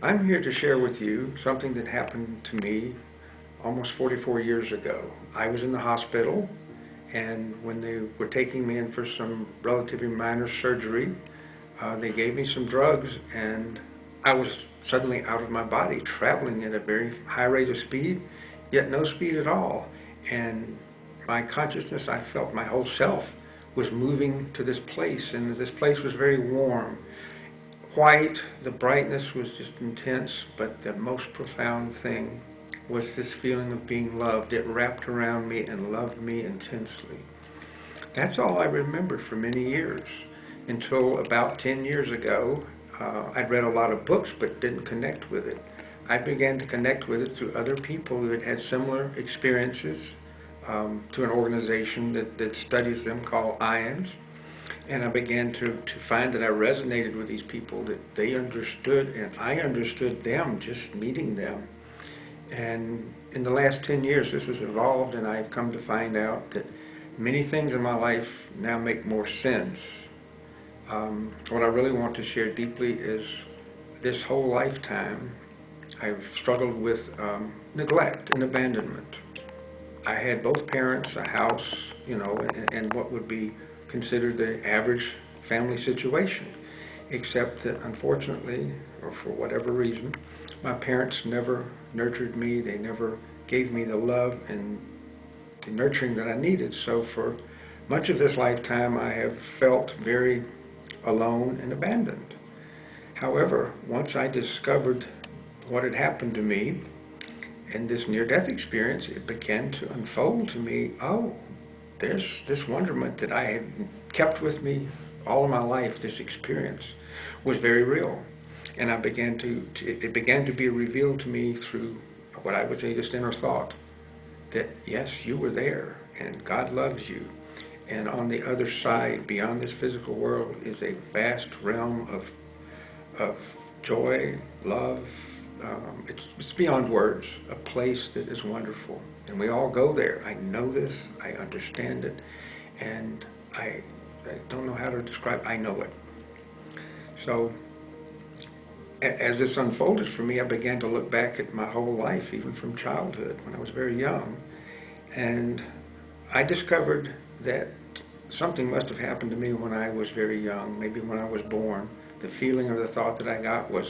I'm here to share with you something that happened to me almost 44 years ago. I was in the hospital, and when they were taking me in for some relatively minor surgery, they gave me some drugs, and I was suddenly out of my body, traveling at a very high rate of speed, yet no speed at all. And my consciousness, I felt my whole self was moving to this place, and this place was very warm. White, the brightness was just intense, but the most profound thing was this feeling of being loved. It wrapped around me and loved me intensely. That's all I remembered for many years, until about 10 years ago. I'd read a lot of books but didn't connect with it. I began to connect with it through other people who had had similar experiences, to an organization that studies them called IONS. And I began to find that I resonated with these people, that they understood and I understood them just meeting them. And in the last 10 years this has evolved, and I've come to find out that many things in my life now make more sense. What I really want to share deeply is this whole lifetime I've struggled with neglect and abandonment. I had both parents, a house, and what would be considered the average family situation, except that unfortunately, or for whatever reason, my parents never nurtured me. They never gave me the love and the nurturing that I needed. So for much of this lifetime I have felt very alone and abandoned. However, once I discovered what had happened to me in this near-death experience, it began to unfold to me, there's this wonderment that I had kept with me all of my life. This experience was very real. And it began to be revealed to me through what I would say just inner thought, that yes, you were there, and God loves you. And on the other side, beyond this physical world, is a vast realm of joy, love. It's beyond words, a place that is wonderful. And we all go there. I know this, I understand it, and I don't know how to describe it. I know it. So as this unfolded for me, I began to look back at my whole life, even from childhood, when I was very young, and I discovered that something must have happened to me when I was very young, maybe when I was born. The feeling or the thought that I got was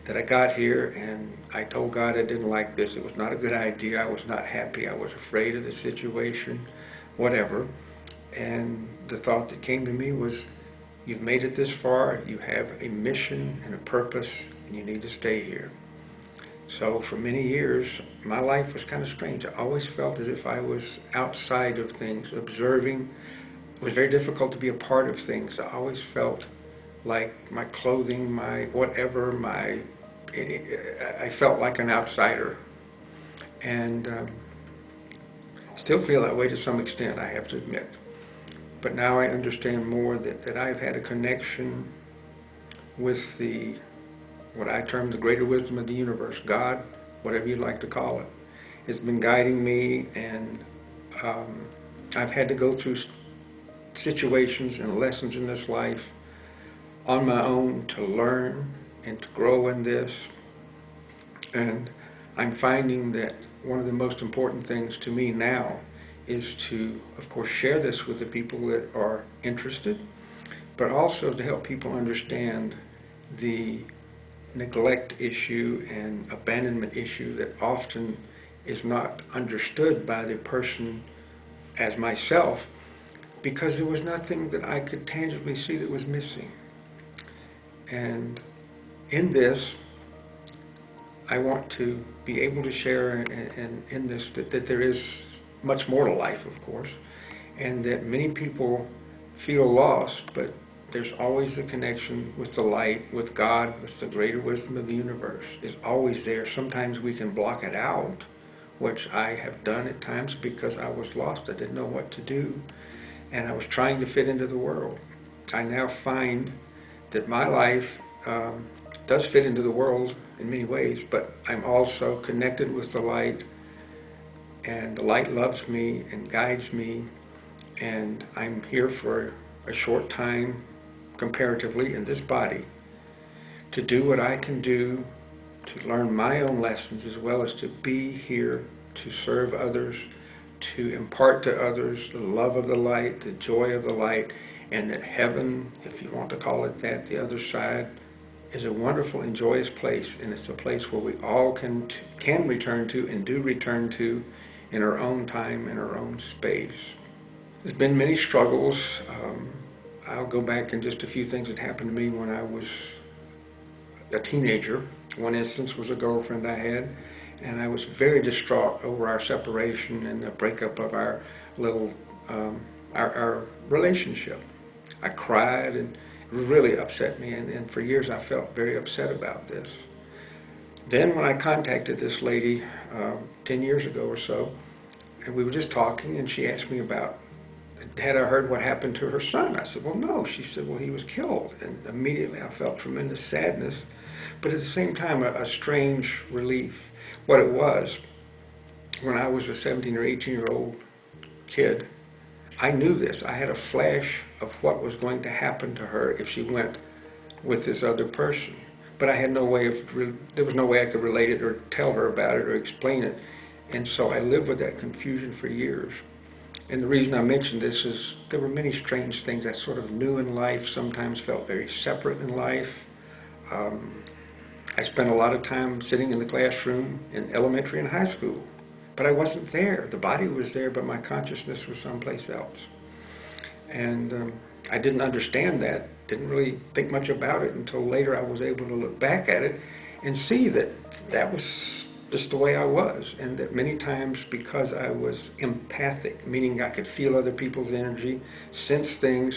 that I got here and I told God I didn't like this. It was not a good idea. I was not happy. I was afraid of the situation, whatever. And the thought that came to me was, you've made it this far, you have a mission and a purpose, and you need to stay here. So for many years, my life was kind of strange. I always felt as if I was outside of things, observing. It was very difficult to be a part of things. I always felt like my clothing, my whatever, I felt like an outsider. And still feel that way to some extent, I have to admit. But now I understand more that I've had a connection with what I term the greater wisdom of the universe, God, whatever you'd like to call it. It's been guiding me, and I've had to go through situations and lessons in this life on my own to learn and to grow in this. And I'm finding that one of the most important things to me now is to, of course, share this with the people that are interested, but also to help people understand the neglect issue and abandonment issue that often is not understood by the person as myself, because there was nothing that I could tangibly see that was missing. And in this, I want to be able to share in this that there is much more to life, of course, and that many people feel lost, but there's always a connection with the light, with God, with the greater wisdom of the universe is always there. Sometimes we can block it out, which I have done at times because I was lost. I didn't know what to do, and I was trying to fit into the world. I now find that my life does fit into the world in many ways, but I'm also connected with the light, and the light loves me and guides me, and I'm here for a short time, comparatively, in this body, to do what I can do to learn my own lessons, as well as to be here to serve others, to impart to others the love of the light, the joy of the light, and that heaven, if you want to call it that, the other side, is a wonderful and joyous place, and it's a place where we all can return to and do return to in our own time, in our own space. There's been many struggles. I'll go back in just a few things that happened to me when I was a teenager. One instance was a girlfriend I had, and I was very distraught over our separation and the breakup of our little our relationship. I cried, and it really upset me, and for years I felt very upset about this. Then when I contacted this lady 10 years ago or so, and we were just talking, and she asked me about, had I heard what happened to her son? I said, well, no. She said, well, he was killed. And immediately I felt tremendous sadness, but at the same time a strange relief. What it was, when I was a 17 or 18-year-old kid, I knew this. I had a flash of what was going to happen to her if she went with this other person. But I had no way of, there was no way I could relate it or tell her about it or explain it. And so I lived with that confusion for years. And the reason I mention this is there were many strange things I sort of knew in life, sometimes felt very separate in life. I spent a lot of time sitting in the classroom in elementary and high school, but I wasn't there. The body was there, but my consciousness was someplace else. And I didn't understand that, didn't really think much about it until later I was able to look back at it and see that that was just the way I was, and that many times because I was empathic, meaning I could feel other people's energy, sense things,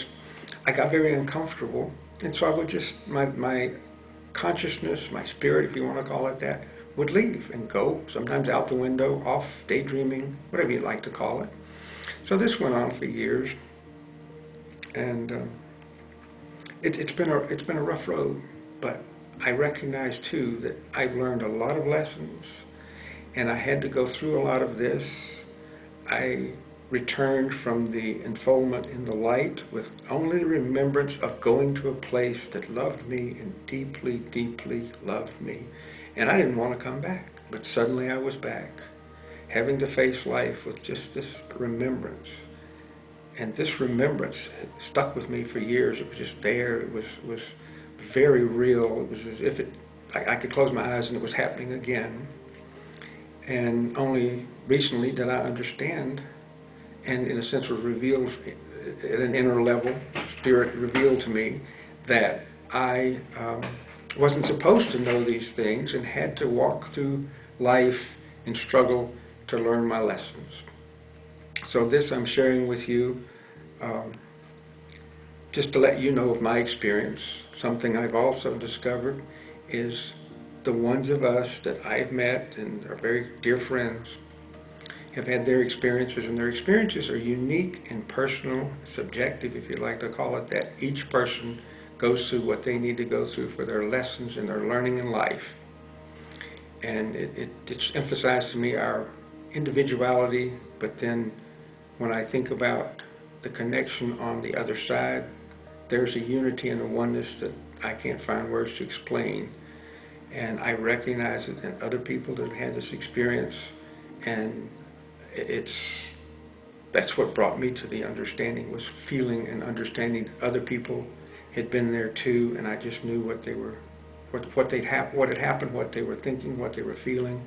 I got very uncomfortable, and so I would just, my consciousness, my spirit, if you want to call it that, would leave and go, sometimes out the window, off, daydreaming, whatever you'd like to call it. So this went on for years, and it's been a rough road, but I recognize too that I've learned a lot of lessons, and I had to go through a lot of this. I returned from the enfoldment in the light with only the remembrance of going to a place that loved me and deeply, deeply loved me. And I didn't want to come back, but suddenly I was back, having to face life with just this remembrance. And this remembrance stuck with me for years. It was just there. It was very real. It was as if I could close my eyes and it was happening again. And only recently did I understand, and in a sense was revealed at an inner level, Spirit revealed to me that I wasn't supposed to know these things and had to walk through life and struggle to learn my lessons. So this I'm sharing with you just to let you know of my experience. Something I've also discovered is the ones of us that I've met and are very dear friends have had their experiences, and their experiences are unique and personal, subjective, if you'd like to call it that. Each person goes through what they need to go through for their lessons and their learning in life. And it's emphasized to me our individuality, but then when I think about the connection on the other side, there's a unity and a oneness that I can't find words to explain. And I recognize it in other people that have had this experience, and that's what brought me to the understanding, was feeling and understanding other people had been there too, and I just knew what they were, what had happened, what they were thinking, what they were feeling,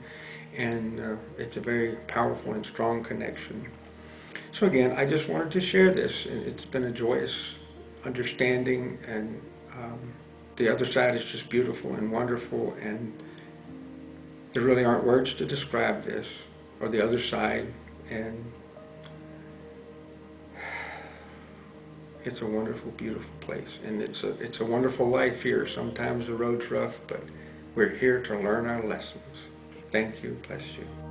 and it's a very powerful and strong connection. So again, I just wanted to share this, and it's been a joyous understanding, and the other side is just beautiful and wonderful, and there really aren't words to describe this or the other side, and it's a wonderful, beautiful place, and it's a wonderful life here. Sometimes the road's rough, but we're here to learn our lessons. Thank you. Bless you.